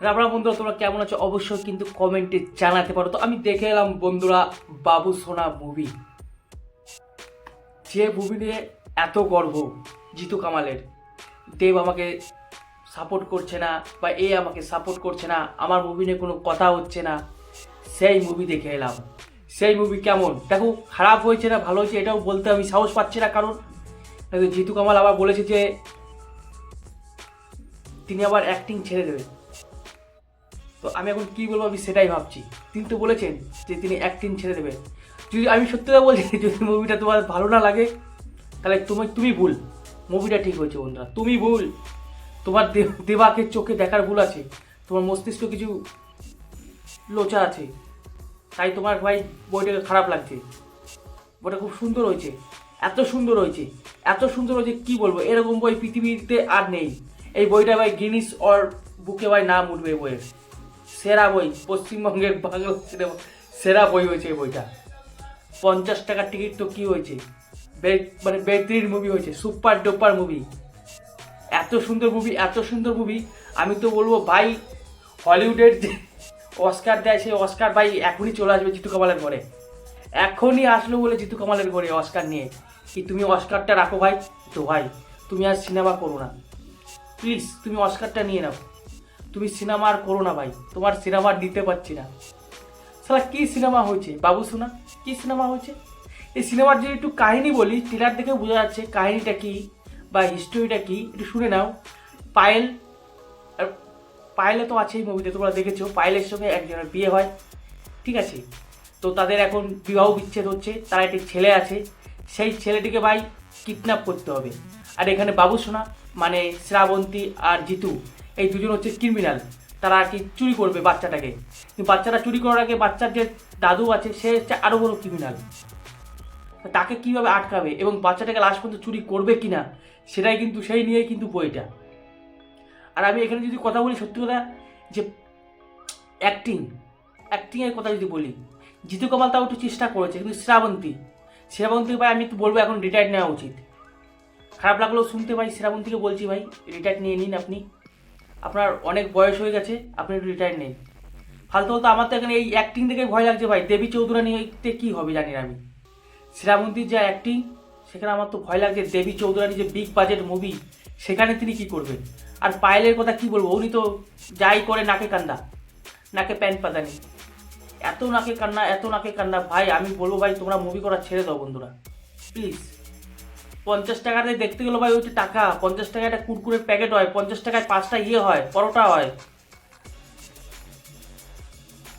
রাবড়া বন্ধুরা, তোমরা কেমন আছো অবশ্যই কিন্তু কমেন্টে জানাতে পারো। তো আমি দেখে এলাম বন্ধুরা বাবুসোনা মুভি। যে মুভি নিয়ে এত গর্ব জিতু কামালের, দেব আমাকে সাপোর্ট করছে না বা এ আমাকে সাপোর্ট করছে না, আমার মুভি নিয়ে কোনো কথা হচ্ছে না, সেই মুভি দেখে এলাম। সেই মুভি কেমন, দেখো খারাপ হয়েছে না ভালো হয়েছে এটাও বলতে আমি সাহস পাচ্ছি না, কারণ জিতু কামাল আবার বলেছে যে তিনি আবার অ্যাক্টিং ছেড়ে দেবেন। তো আমি এখন কী বলবো আমি সেটাই ভাবছি। তিনি তো বলেছেন যে তিনি অ্যাক্টিং ছেড়ে দেবেন। যদি আমি সত্যি কথা বলছি, যদি মুভিটা তোমার ভালো না লাগে তাহলে তুমি ভুল, মুভিটা ঠিক হয়েছে বন্ধুরা, তুমি ভুল। তোমার দেবাকে চোখে দেখার ভুল আছে, তোমার মস্তিষ্ক কিছু লোচা আছে, তাই তোমার ভাই বইটাকে খারাপ লাগছে। বইটা খুব সুন্দর হয়েছে, এত সুন্দর হয়েছে, এত সুন্দর হয়েছে কী বলবো, এরকম বই পৃথিবীতে আর নেই। এই বইটা ভাই গিনিস ওর বুকে ভাই নাম উঠবে, বইয়ের সেরা বই, পশ্চিমবঙ্গের বাংলা সিনেমা সেরা বই হয়েছে এই বইটা। 50 টাকার টিকিট তো কী হয়েছে, মানে বেহতরিন মুভি হয়েছে, সুপার ডুপার মুভি। এত সুন্দর মুভি, এত সুন্দর মুভি। আমি তো বলবো ভাই, হলিউডের যে অস্কার দেয় সেই অস্কার ভাই এখনই চলে আসবে জিতু কামালের ঘরে, এখনই আসলো বলে জিতু কামালের ঘরে অস্কার নিয়ে। কি তুমি অস্কারটা রাখো ভাই, তো ভাই তুমি আর সিনেমা করো না প্লিজ, তুমি অস্কারটা নিয়ে নাও, তুমি সিনেমা আর করো না ভাই, তোমার সিনেমা আর নিতে পারছি না। সালা কী সিনেমা হয়েছে বাবুসোনা, কী সিনেমা হয়েছে। এই সিনেমার যদি একটু কাহিনী বলি, ট্রেলার দেখে বোঝা যাচ্ছে কাহিনীটা কী বা হিস্টোরিটা কী, একটু শুনে নাও। পায়েল, আর পায়েলে তো আছেই মুভিতে, তোমরা দেখেছো পায়েলের সঙ্গে একজনের বিয়ে হয়, ঠিক আছে। তো তাদের এখন বিবাহ বিচ্ছেদ হচ্ছে, তার একটি ছেলে আছে, সেই ছেলেটিকে ভাই কিডন্যাপ করতে হবে। আর এখানে বাবুসোনা মানে শ্রাবন্তী আর জিতু, এই দুজন হচ্ছে ক্রিমিনাল, তারা আর কি চুরি করবে বাচ্চাটাকে। কিন্তু বাচ্চাটা চুরি করার আগে বাচ্চার যে দাদু আছে সে হচ্ছে আরও বড় ক্রিমিনাল, তাকে কীভাবে আটকাবে এবং বাচ্চাটাকে লাস্ট পর্যন্ত চুরি করবে কিনা সেটাই কিন্তু, সেই নিয়েই কিন্তু বইটা। আর আমি এখানে যদি কথা বলি সত্যি কথা, যে অ্যাক্টিংয়ের কথা যদি বলি, জিতু কামাল তাও একটু চেষ্টা করেছে, কিন্তু শ্রাবন্তী ভাই আমি একটু বলবো এখন রিটায়ার নেওয়া উচিত। খারাপ লাগলেও শুনতে ভাই, শ্রাবন্তীকে বলছি ভাই রিটায়ার নিয়ে নিন, আপনি আপনার অনেক বয়স হয়ে গেছে, আপনি একটু রিটায়ার নিন। ফালতু হতো আমার তো এখানে এই অ্যাক্টিং দেখে ভয় লাগছে ভাই, দেবী চৌধুরানীতে কী হবে জানি না আমি, শ্রাবন্তীর যা অ্যাক্টিং সেখানে আমার তো ভয় লাগছে, দেবী চৌধুরানী যে বিগ বাজেট মুভি সেখানে তিনি কি করবেন। আর পায়েলের কথা কি বলবো, উনি তো যাই করে নাকে কান্না, নাকে প্যান্ট পাতানি, এত নাকে কান্না, এত নাকে কান্না ভাই। আমি বলবো ভাই তোমরা মুভি করা ছেড়ে দাও বন্ধুরা প্লিজ। 50 টাকাতে দেখতে গেলো ভাই, ওইটা টাকা 50 টাকা একটা কুরকুরের প্যাকেট হয়, 50 টাকায় 5টা হয়, পরোটা হয়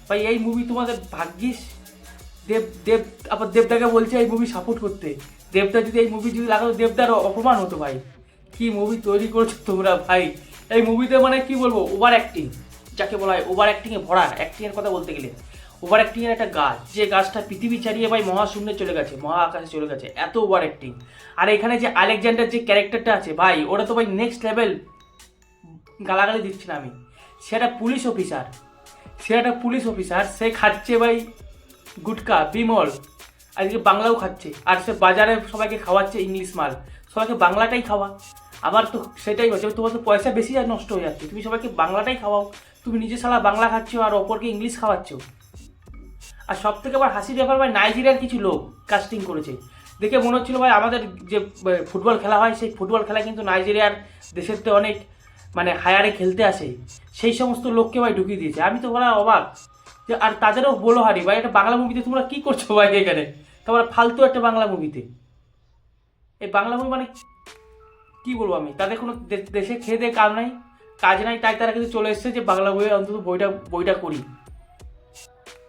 ভাই। এই মুভি তোমাদের ভাগ্যিস দেব দেব আবার দেবদাকে বলছে এই মুভি সাপোর্ট করতে, দেবদা যদি এই মুভি যদি লাগাতো দেবদার অপমান হতো ভাই। কি মুভি তৈরি করেছো তোমরা ভাই, এই মুভিতে মানে কি বলবো, ওভার অ্যাক্টিং যাকে বলা হয়, ওভার অ্যাক্টিংয়ে ভরা। অ্যাক্টিংয়ের কথা বলতে গেলে ওভার অ্যাক্টিংয়ের একটা গাছ, যে গাছটা পৃথিবী ছাড়িয়ে ভাই মহাশূন্যে চলে গেছে, মহা আকাশে চলে গেছে, এত ওভার অ্যাক্টিং। আর এখানে যে আলেকজান্ডার যে ক্যারেক্টারটা আছে ভাই, ওটা তো ভাই নেক্সট লেভেল, গালাগালি দিচ্ছি না আমি, সেটা পুলিশ অফিসার, সে খাচ্ছে ভাই গুটকা বিমল, আজকে বাংলাও খাচ্ছে, আর সে বাজারে সবাইকে খাওয়াচ্ছে ইংলিশ মাল, সবাইকে বাংলাটাই খাওয়া। আমার তো সেটাই হচ্ছে, তোমার তো পয়সা বেশি আর নষ্ট হয়ে যাচ্ছে, তুমি সবাইকে বাংলাটাই খাওয়াও, তুমি নিজে শালা বাংলা খাচ্ছ আর অপরকে ইংলিশ খাওয়াচ্ছ। আর সব থেকে আবার হাসি ব্যাপার ভাই, নাইজেরিয়ার কিছু লোক কাস্টিং করেছে, দেখে মনে হচ্ছিল ভাই আমাদের যে ফুটবল খেলা হয় সেই ফুটবল খেলা কিন্তু নাইজেরিয়ার দেশের তো অনেক মানে হায়ারে খেলতে আসে, সেই সমস্ত লোককে ভাই ঢুকিয়ে দিয়েছে। আমি তো বলা অবাক যে, আর তাদেরও বলো হারি ভাই, এটা বাংলা মুভিতে তোমরা কী করছো ভাই এখানে, তোমরা ফালতু একটা বাংলা মুভিতে। এই বাংলা মুভি মানে কী বলবো আমি, তাদের কোনো দেশে খেয়ে দিয়ে কাজ নাই, তাই তারা কিন্তু চলে এসছে যে বাংলা বইয়ে অন্তত বইটা করি,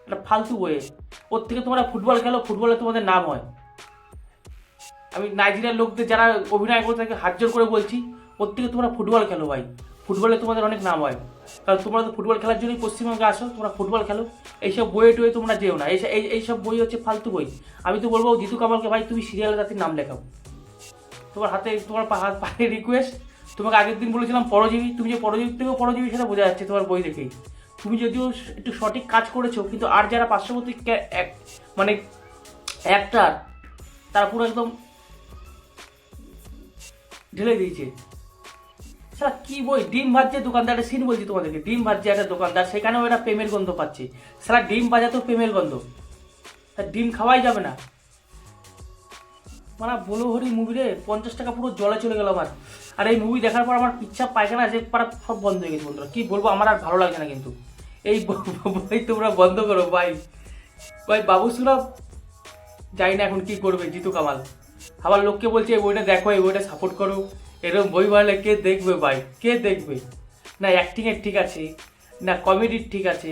এটা ফালতু বইয়ে। ওর থেকে তোমরা ফুটবল খেলো, ফুটবলে তোমাদের নাম হয়। আমি নাইজেরিয়ার লোকদের যারা অভিনয় করে তাকে হাত জোর করে বলছি, ওর থেকে তোমরা ফুটবল খেলো ভাই, ফুটবলে তোমাদের অনেক নাম হয়, কারণ তোমরা তো ফুটবল খেলার জন্যই পশ্চিমবঙ্গে আসো, তোমরা ফুটবল খেলো। এইসব বইয়ে টয়ে তোমরা যেও না, এইসব বই হচ্ছে ফালতু বই। আমি তো বলবো জিতু কামালকে ভাই তুমি সিরিয়ালে তাদের নাম লেখাও, তোমার হাতে তোমার পায়ে রিকোয়েস্ট। তোমাকে আগের দিন বলেছিলাম পরজীবী, তুমি যে পরজীবীর থেকেও পরজীবী সেটা বোঝা যাচ্ছে তোমার বই দেখেই। তুমি যদিও একটু সঠিক কাজ করেছো, কিন্তু আর যারা পার্শ্ববর্তী মানে অ্যাক্টার, তারা পুরো একদম ঢেলে দিয়েছে। সালা কি বই, ডিম ভাজছে দোকানদার, একটা সিন বলছি তোমাদেরকে, ডিম ভাজছে একটা দোকানদার, সেখানেও একটা প্রেমের গন্ধ পাচ্ছে। সালা ডিম ভাজাতেও প্রেমের গন্ধ, তা ডিম খাওয়াই যাবে না? মানে বলো হরি মুভি রে, 50 টাকা পুরো জলে চলে গেল আমার। আর এই মুভি দেখার পর আমার পিচ্ছা পায়খানা যে পারা সব বন্ধ হয়ে গেছে বন্ধুরা, কি বলবো, আমার আর ভালো লাগছে না কিন্তু। এই ভাই তোমরা বন্ধ করো ভাই। ভাই বাবুসুরা জানি না এখন কি করবে জিতু কামাল, আবার লোককে বলছে এই বইটা দেখো, এই বইটা সাপোর্ট করো, এরকম বই বানালে কে দেখবে ভাই, কে দেখবে? না অ্যাক্টিংয়ের ঠিক আছে, না কমেডির ঠিক আছে,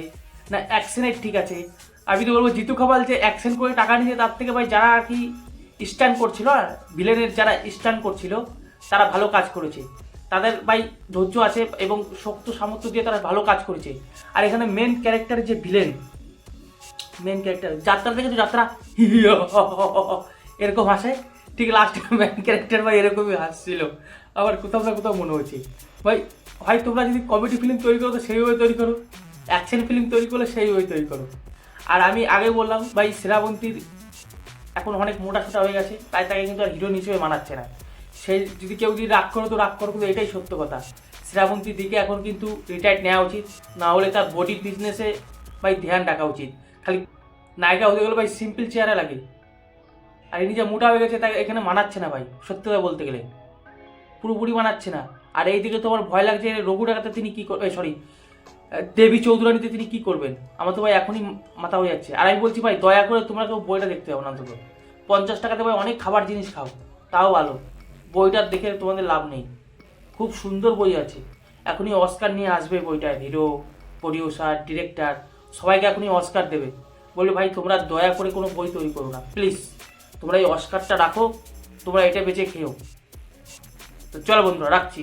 না অ্যাকশনের ঠিক আছে। আমি তো বলবো জিতু কামাল যে অ্যাকশন করে টাকা নিয়ে, তার থেকে ভাই যারা আর কি স্ট্যান্ড করছিল, ভিলেনের যারা স্ট্যান্ড করছিল তারা ভালো কাজ করেছে, তাদের ভাই ধৈর্য আছে এবং শক্ত সামর্থ্য দিয়ে তারা ভালো কাজ করেছে। আর এখানে মেন ক্যারেক্টারের যে ভিলেন, মেন ক্যারেক্টার যাত্রা থেকে তো যাত্রা এরকম হাসে, ঠিক লাস্টে মেন ক্যারেক্টার ভাই এরকমই হাসছিল। আবার কোথাও না কোথাও মনে হচ্ছে ভাই, ভাই তোমরা যদি কমেডি ফিল্ম তৈরি করো তো সেইভাবে তৈরি করো, অ্যাকশন ফিল্ম তৈরি করলে সেইভাবে তৈরি করো। আর আমি আগে বললাম ভাই শ্রাবন্তীর এখন অনেক মোটা সোটা হয়ে গেছে, তাই তাকে কিন্তু আর হিরোইন হিসেবে মানাচ্ছে না। সেই যদি কেউ যদি রাগ করো তো রাগ করো, কিন্তু এটাই সত্য কথা। শ্রাবন্তীর দিকে এখন কিন্তু রিটায়ার্ড নেওয়া উচিত, না হলে তার বডির বিজনেসে ভাই ধ্যান রাখা উচিত। খালি নায়িকা হতে গেলে ভাই সিম্পল চেহারা লাগে, আর ইনি যে মোটা হয়ে গেছে তাকে এখানে মানাচ্ছে না ভাই, সত্যি কথা বলতে গেলে পুরোপুরি মানাচ্ছে না। আর এইদিকে তো আমার ভয় লাগছে রঘু ডাকাতে তিনি কী করবে, সরি দেবী চৌধুরানীতে তিনি কী করবেন, আমার তো ভাই এখনই মাথা হয়ে যাচ্ছে। আর আমি বলছি ভাই দয়া করে তোমরা কেউ বইটা দেখতে হবে না, অন্তত 50 টাকাতে ভাই অনেক খাবার জিনিস খাও, তাও ভালো, বইটার দেখে তোমাদের লাভ নেই। খুব সুন্দর বই আছে, এখনই অস্কার নিয়ে আসবে বইটার, হিরো প্রডিউসার ডিরেক্টর সবাইকে এখনই অস্কার দেবে। বলে ভাই তোমরা দয়া করে কোনো বই তৈরি করো না প্লিজ, তোমরা এই অস্কারটা রাখো, তোমরা এটা বেঁচে খেও। তো চলো বন্ধুরা রাখছি।